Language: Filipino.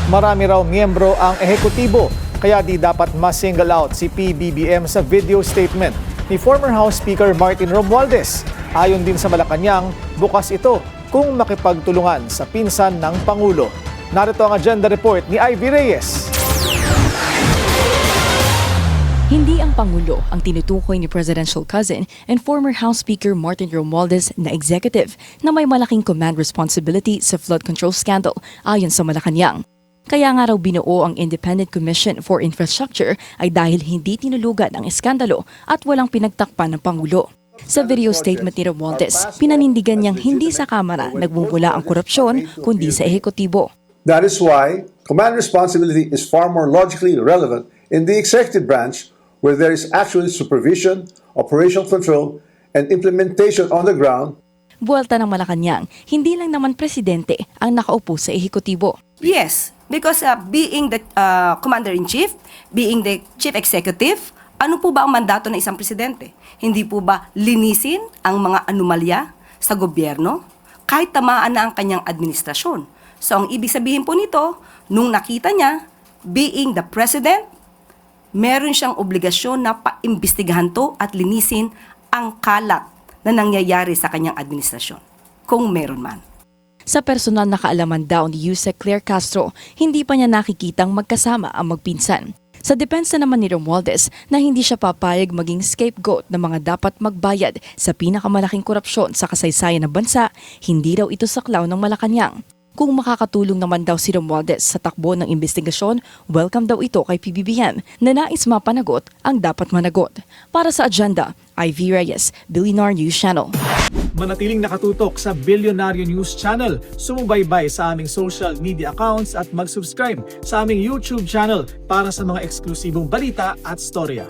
Marami raw miyembro ang ehekutibo, kaya di dapat ma-single out si PBBM sa video statement ni former House Speaker Martin Romualdez. Ayon din sa Malacanang, bukas ito kung makipagtulungan sa pinsan ng Pangulo. Narito ang agenda report ni Ivy Reyes. Hindi ang Pangulo ang tinutukoy ni presidential cousin and former House Speaker Martin Romualdez na executive na may malaking command responsibility sa flood control scandal ayon sa Malacanang. Kaya nga raw binuo ang Independent Commission for Infrastructure ay dahil hindi tinulugan ang eskandalo at walang pinagtakpan ng Pangulo. Sa video statement ni Romualdez, pinanindigan niyang hindi sa Kamara nagmumula ang korupsyon kundi sa ehekutibo. That is why command responsibility is far more logically relevant in the executive branch where there is actually supervision, operational control, and implementation on the ground. Buwelta ng Malacanang, hindi lang naman presidente ang nakaupo sa ehekutibo. Yes, because being the commander-in-chief, being the chief executive, ano po ba ang mandato ng isang presidente? Hindi po ba linisin ang mga anomalya sa gobyerno kahit tamaan na ang kanyang administrasyon? So ang ibig sabihin po nito, nung nakita niya, being the president, meron siyang obligasyon na paimbestigahan to at linisin ang kalat na nangyayari sa kanyang administrasyon, kung meron man. Sa personal na kaalaman daw ni Yusek Claire Castro, hindi pa niya nakikitang magkasama ang magpinsan. Sa depensa naman ni Romualdez na hindi siya papayag maging scapegoat ng mga dapat magbayad sa pinakamalaking korupsyon sa kasaysayan ng bansa, hindi raw ito saklaw ng Malacanang. Kung makakatulong naman daw si Romualdez sa takbo ng investigasyon, welcome daw ito kay PBBM na nais mapanagot ang dapat managot. Para sa agenda, Ivy Reyes, Billionaire News Channel. Manatiling nakatutok sa Billionaire News Channel. Sumubaybay sa aming social media accounts at mag-subscribe sa aming YouTube channel para sa mga eksklusibong balita at storya.